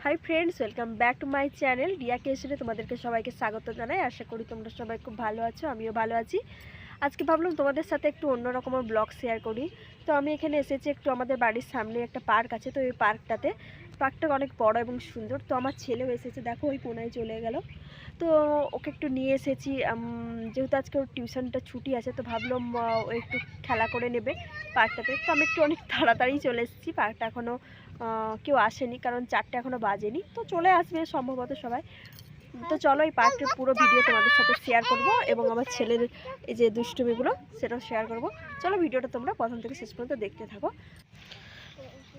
High friends, welcome back to my channel Riya কেশনে। তোমাদেরকে সবাইকে স্বাগত জানাই। আশা করি তোমরা সবাই খুব ভালো আছো, আমিও ভালো আছি। আজকে ভাবলাম তোমাদের সাথে একটু অন্য রকমের ব্লগ শেয়ার করি। তো আমি এখানে এসেছি একটু, আমাদের বাড়ির সামনে একটা পার্ক আছে, তো এই পার্কটা অনেক বড় এবং সুন্দর। তো আমার ছেলেও এসেছে, দেখো ওই কোনায় চলে গেল। তো ওকে একটু নিয়ে এসেছি, যেহেতু আজকে ওর টিউশনটা ছুটি আছে, তো ভাবলাম ও একটু খেলা করে নেবে পার্কটাতে। তো আমি একটু অনেক তাড়াতাড়ি চলে এসেছি, পার্কটা এখনও কেউ আসেনি, কারণ 4টে এখনও বাজেনি, তো চলে আসবে সম্ভবত সবাই। তো চলো এই পার্কের পুরো ভিডিও তোমাদের সাথে শেয়ার করব এবং আমার ছেলের এই যে দুষ্টুমিগুলো সেটাও শেয়ার করব। চলো ভিডিওটা তোমরা প্রথম থেকে শেষ পর্যন্ত দেখতে থাকো।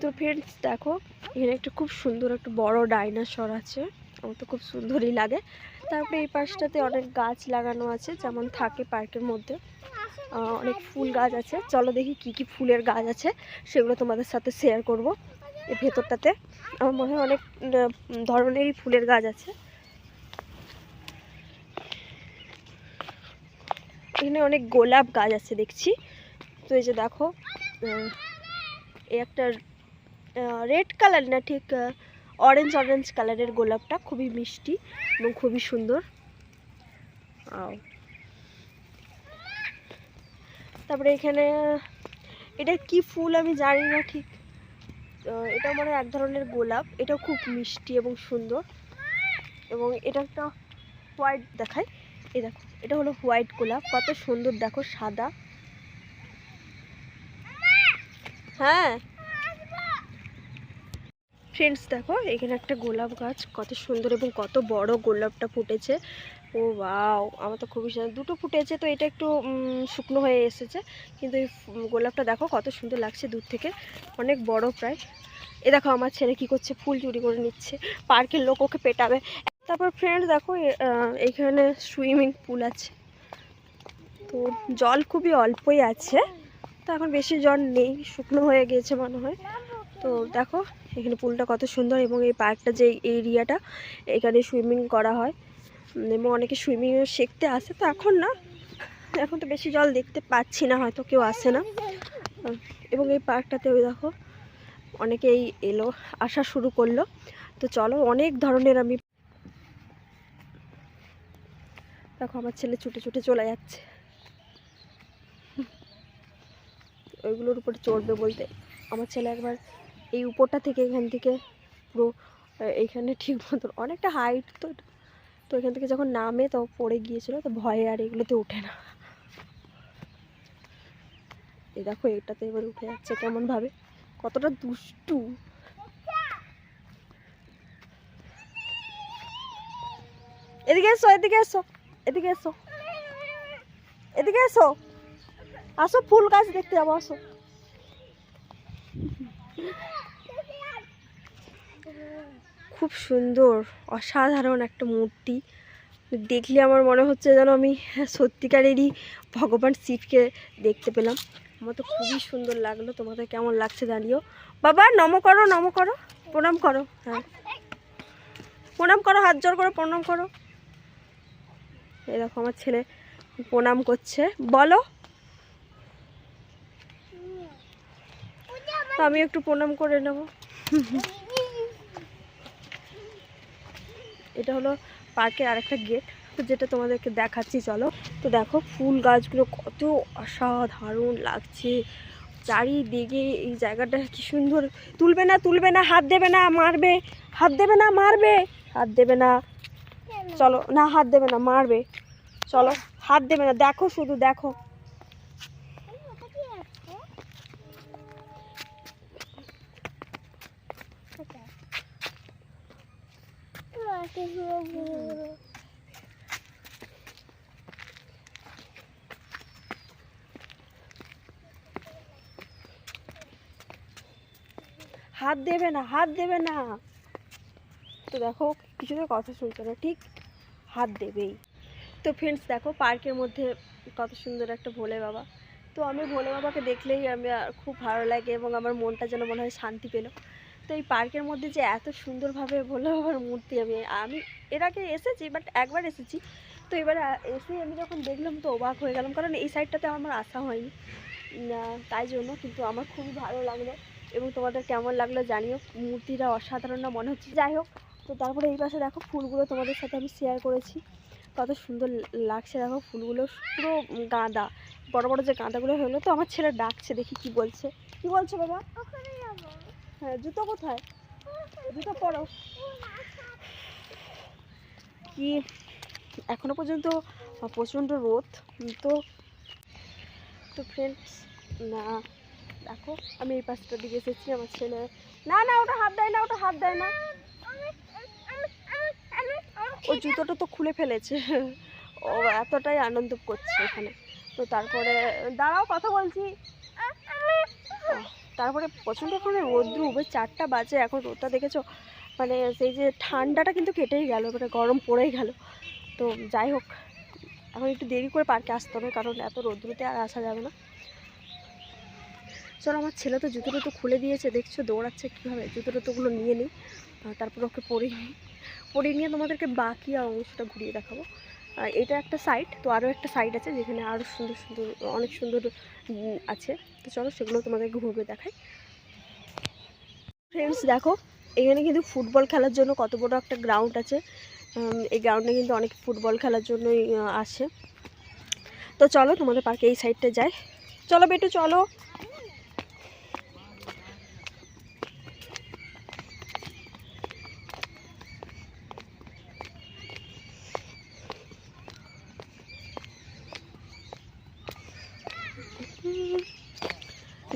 তো ফ্রেন্ডস দেখো, এখানে একটা খুব সুন্দর একটা বড় ডাইনোসর আছে, আমার তো খুব সুন্দরই লাগে। তারপরে এই পাশটাতে অনেক গাছ লাগানো আছে, যেমন থাকে পার্কের মধ্যে। অনেক ফুল গাছ আছে, চলো দেখি কি কি ফুলের গাছ আছে, সেগুলো তোমাদের সাথে শেয়ার করব। এই ভেতরটাতে আমার মনে হয় অনেক ধরনেরই ফুলের গাছ আছে। এখানে অনেক গোলাপ গাছ আছে দেখছি। তো এই যে দেখো, এই একটা রেড কালার না, ঠিক অরেঞ্জ কালারের গোলাপটা খুবই মিষ্টি এবং খুবই সুন্দর। তারপরে এখানে এটা কি ফুল আমি জানি না ঠিক, এটা মানে এক ধরনের গোলাপ, এটাও খুব মিষ্টি এবং সুন্দর। এবং এটা একটা হোয়াইট দেখায়, এই দেখো এটা হলো হোয়াইট গোলাপ, কত সুন্দর দেখো, সাদা। হ্যাঁ ফ্রেন্ডস দেখো, এখানে একটা গোলাপ গাছ, কত সুন্দর এবং কত বড় গোলাপটা ফুটেছে। ও বাও, আমার তো খুবই সুন্দর, দুটো ফুটেছে, তো এটা একটু শুকনো হয়ে এসেছে, কিন্তু এই গোলাপটা দেখো কত সুন্দর লাগছে দূর থেকে, অনেক বড় প্রায়। এ দেখো আমার ছেলে কি করছে, ফুল চুরি করে নিচ্ছে, পার্কের লোক ওকে পেটাবে। তারপর ফ্রেন্ডস দেখো, এইখানে সুইমিং পুল আছে, তো জল খুবই অল্পই আছে, তো এখন বেশি জল নেই, শুকনো হয়ে গিয়েছে মনে হয়। তো দেখো এখানে পুলটা কত সুন্দর, এবং এই পার্কটা যে এরিয়াটা, এখানে সুইমিং করা হয় এবং অনেকে সুইমিং শিখতে আসে। তো এখন না, এখন তো বেশি জল দেখতে পাচ্ছি না, হয়তো কেউ আসে না। এবং এই পার্কটাতে ওই দেখো অনেকেই এলো, আসা শুরু করলো। তো চলো, অনেক ধরনের আমি দেখো আমার ছেলে ছুটে ছুটে চলে যাচ্ছে, ওইগুলোর উপরে চড়বে বলতে। আমার ছেলে একবার এই উপরটা থেকে, এখান থেকে পুরো এইখানে ঠিক মতন অনেকটা হাইট, তো তো এখান থেকে যখন নামে তো পড়ে গিয়েছিল, তো ভয়ে আর এগুলোতে ওঠে না। এই দেখো এটাতে এবার উঠে যাচ্ছে কেমন ভাবে, কতটা দুষ্টু। এদিকে এসো, এদিকে এসো, এদিকে এসো, এদিকে এসো, আসো ফুল গাছ দেখতে যাবো, আসো। খুব সুন্দর, অসাধারণ একটা মূর্তি, দেখলে আমার মনে হচ্ছে যেন আমি সত্যিকারেরই ভগবান শিবকে দেখতে পেলাম। আমার তো খুবই সুন্দর লাগলো, তোমাদের কেমন লাগছে জানিও। বাবা নম করো, নম করো, প্রণাম করো, হ্যাঁ প্রণাম করো, হাত জোর করে প্রণাম করো। এই দেখো আমার ছেলে প্রণাম করছে, বলো। তো আমি একটু প্রণাম করে নেব। এটা হলো পার্কের আরেকটা গেট, তো যেটা তোমাদেরকে দেখাচ্ছি, চলো। তো দেখো ফুল গাছগুলো কত অসাধারণ লাগছে চারিদিকে, এই জায়গাটা কি সুন্দর। তুলবে না, তুলবে না, হাত দেবে না, মারবে, হাত দেবে না, মারবে, হাত দেবে না, চলো না, হাত দেবে না, মারবে, চলো, হাত দেবে না, দেখো শুধু দেখো। হাত দেবে না, হাত দেবে না, তো দেখো কিছুতে কথা শুনছে না, ঠিক হাত দেবেই। তো ফ্রেন্ডস দেখো পার্কের মধ্যে কত সুন্দর একটা ভোলে বাবা, তো আমি ভোলে বাবাকে দেখলেই আমি খুব ভালো লাগে এবং আমার মনটা যেন মনে হয় শান্তি পেল। তো এই পার্কের মধ্যে যে এত সুন্দরভাবে ভোলে বাবার মূর্তি, আমি এর আগে এসেছি, বাট একবার এসেছি, তো এবার এসে আমি যখন দেখলাম তো অবাক হয়ে গেলাম, কারণ এই সাইডটাতে আমার আসা হয়নি, তাই জন্য। কিন্তু আমার খুবই ভালো লাগলো, এবং তোমাদের কেমন লাগলো জানিও। মূর্তিটা অসাধারণ না মনে হচ্ছে। যাই হোক, তো তারপরে এই পাশে দেখো ফুলগুলো তোমাদের সাথে আমি শেয়ার করেছি, কত সুন্দর লাগছে দেখো ফুলগুলো, পুরো গাঁদা, বড় বড় যে গাঁদাগুলো হলো। তো আমার ছেলে ডাকছে, দেখি কি বলছে। কি বলছো বাবা? হ্যাঁ, জুতো কোথায়? জুতো পরো। কি এখনো পর্যন্ত প্রচণ্ড রোদ। তো তো ফ্রেন্ডস, না দেখো আমি এই পাশটার দিকে এসেছি। আমার ছেলে না না ওটা হাত দেয় না, ওটা হাত দেয় না, ও জুতোটা তো খুলে ফেলেছে। ও এতটাই আনন্দ করছে এখানে। তো তারপরে দাঁড়াও কথা বলছি। তারপরে প্রচণ্ড এখানে রোদ্রু, 4টা বাজে এখন, রোদটা দেখেছো, মানে সেই যে ঠান্ডাটা কিন্তু কেটেই গেল, মানে গরম পড়েই গেল। তো যাই হোক, এখন একটু দেরি করে পার্কে আসতে হবে, কারণ এত রোদ্রুতে আর আসা যাবে না। চলো, আমার ছেলে তো জুতোটা তো খুলে দিয়েছে, দেখছো দৌড়াচ্ছে কীভাবে। জুতোটা তোগুলো নিয়ে নিই, তারপর ওকে পরিয়ে নিয়ে তোমাদেরকে বাকি অংশটা ঘুরিয়ে দেখাবো। এটা একটা সাইড, তো আরও একটা সাইড আছে যেখানে আরও সুন্দর সুন্দর অনেক সুন্দর আছে। তো চলো সেগুলো তোমাদেরকে ঘুরে দেখাই। ফ্রেন্ডস দেখো, এখানে কিন্তু ফুটবল খেলার জন্য কত বড় একটা গ্রাউন্ড আছে। এই গ্রাউন্ডে কিন্তু অনেক ফুটবল খেলার জন্যই আসে। তো চলো তোমাদের পার্কে এই সাইডটা যাই। চলো বেটু চলো।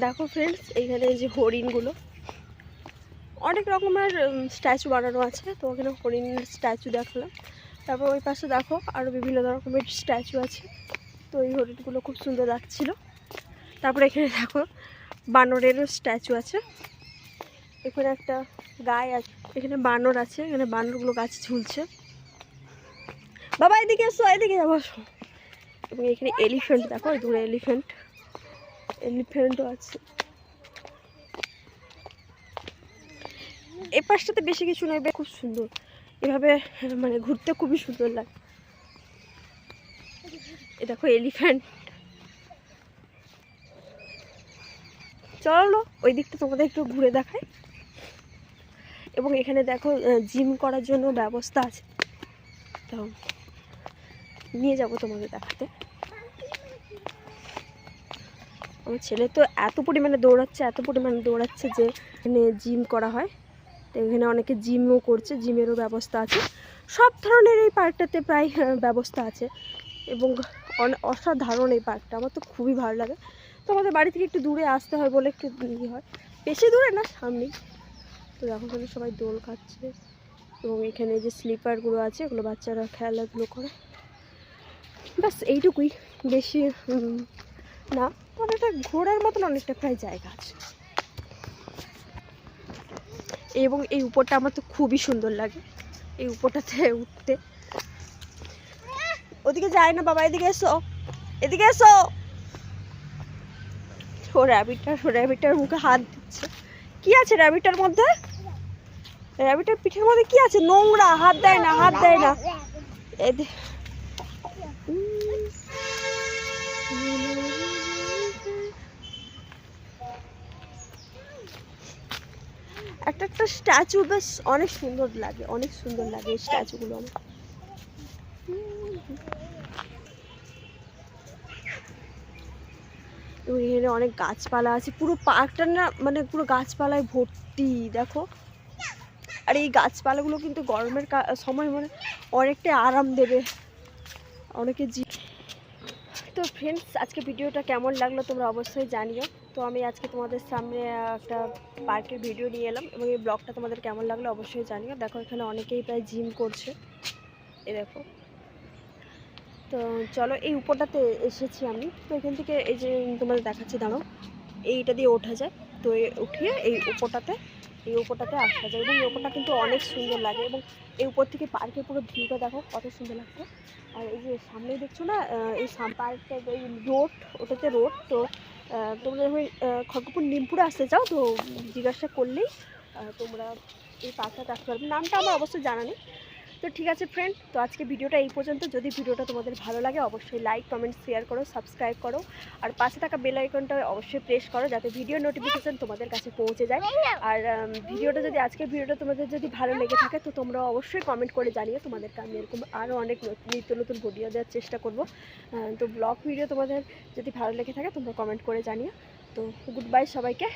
দেখো ফ্রেন্ডস, এইখানে এই যে হরিণগুলো, অনেক রকমের স্ট্যাচু বানানো আছে। তো ওখানে হরিণের স্ট্যাচু দেখলাম। তারপর ওই পাশে দেখো আরও বিভিন্ন রকমের স্ট্যাচু আছে। তো এই হরিণগুলো খুব সুন্দর লাগছিল। তারপরে এখানে দেখো বানরেরও স্ট্যাচু আছে। এখানে একটা গায়ে আছে, এখানে বানর আছে, এখানে বানরগুলো গাছে ঝুলছে। বাবা এদিকে এসো, এদিকে যাবো। এবং এখানে এলিফ্যান্ট দেখো, দূরে এলিফ্যান্টও আছে। এই পাশটাতে বেশি কিছু নেই, খুব সুন্দর এভাবে, মানে ঘুরতে খুবই সুন্দর লাগে। এ দেখো এলিফ্যান্ট। চলো ওই দিকটা তোমাদের একটু ঘুরে দেখাই। এবং এখানে দেখো জিম করার জন্য ব্যবস্থা আছে, তো নিয়ে যাব তোমাদের দেখাতে। আমার ছেলে তো এত পরিমাণে দৌড়াচ্ছে যে এখানে জিম করা হয়। তো এখানে অনেকে জিমও করছে, জিমেরও ব্যবস্থা আছে। সব ধরনের এই পার্কটাতে প্রায় ব্যবস্থা আছে। এবং অসাধারণ এই পার্কটা, আমার তো খুবই ভালো লাগে। তো আমাদের বাড়ি থেকে একটু দূরে আসতে হয় বলে একটু হয়, বেশি দূরে না, সামনেই। তো এখন এখানে সবাই দোল খাচ্ছে। এবং এখানে যে স্লিপারগুলো আছে এগুলো বাচ্চারা খেলাধুলো করে, ব্যাস এইটুকুই, বেশি না। অনেকটা ঘোরার মতন অনেকটা প্রায় জায়গা আছে। এবং এই উপরটা আমার তো খুবই সুন্দর লাগে, এই উপরটাতে উঠতে। ওদিকে যায় না বাবা, এদিকে এসো, এদিকে এসো। ও র্যাবিটটার মুখে হাত দিচ্ছে। কি আছে র্যাবিটটার মধ্যে? র্যাবিটের পিঠের মধ্যে কি আছে? নোংরা, হাত দেয় না, হাত দেয় না। একটা একটা স্ট্যাচু বেশ অনেক সুন্দর লাগে, অনেক সুন্দর লাগে এই স্ট্যাচুগুলো আমার। এবং এখানে অনেক গাছপালা আছে, পুরো পার্কটা না মানে পুরো গাছপালায় ভর্তি দেখো। আর এই গাছপালাগুলো কিন্তু গরমের সময় মানে অনেকটাই আরাম দেবে অনেকে। তো ফ্রেন্ডস, আজকে ভিডিওটা কেমন লাগলো তোমরা অবশ্যই জানিও। তো আমি আজকে তোমাদের সামনে একটা পার্কের ভিডিও নিয়ে এলাম, এবং এই ব্লগটা তোমাদের কেমন লাগলো অবশ্যই জানিও। দেখো এখানে অনেকেই প্রায় জিম করছে, এই দেখো। তো চলো এই উপরটাতে এসেছি আমি। তো এখান থেকে এই যে তোমাদের দেখাচ্ছি, দাঁড়াও, এইটা দিয়ে ওঠা যায়। তো উঠিয়ে এই উপরটাতে আসা যায়। এবং এই উপরটা কিন্তু অনেক সুন্দর লাগে। এবং এই উপর থেকে পার্কের পুরো ভিউটা দেখো কত সুন্দর লাগছে। আর এই যে সামনেই দেখছো না, এই পার্কটা, এই রোড, ওটাতে রোড। তো তোমরা যখন খড়গপুর নিমপুরে আসতে চাও তো জিজ্ঞাসা করলেই তোমরা এই পার্কটাতে আসতে পারবে। নামটা আমার অবশ্যই জানা নেই। তো ঠিক আছে ফ্রেন্ড, তো আজকে ভিডিওটা এই পর্যন্ত। যদি ভিডিওটা তোমাদের ভালো লাগে অবশ্যই লাইক কমেন্ট শেয়ার করো, সাবস্ক্রাইব করো, আর পাশে থাকা বেল আইকনটা অবশ্যই প্রেস করো যাতে ভিডিও নোটিফিকেশান তোমাদের কাছে পৌঁছে যায়। আর ভিডিওটা যদি আজকের ভিডিওটা তোমাদের যদি ভালো লেগে থাকে তো তোমরা অবশ্যই কমেন্ট করে জানিও। তোমাদেরকে আমি এরকম আরও অনেক নিত্য নতুন ভিডিও দেওয়ার চেষ্টা করব। তো ব্লগ ভিডিও তোমাদের যদি ভালো লেগে থাকে তোমরা কমেন্ট করে জানিও। তো গুড বাই সবাইকে।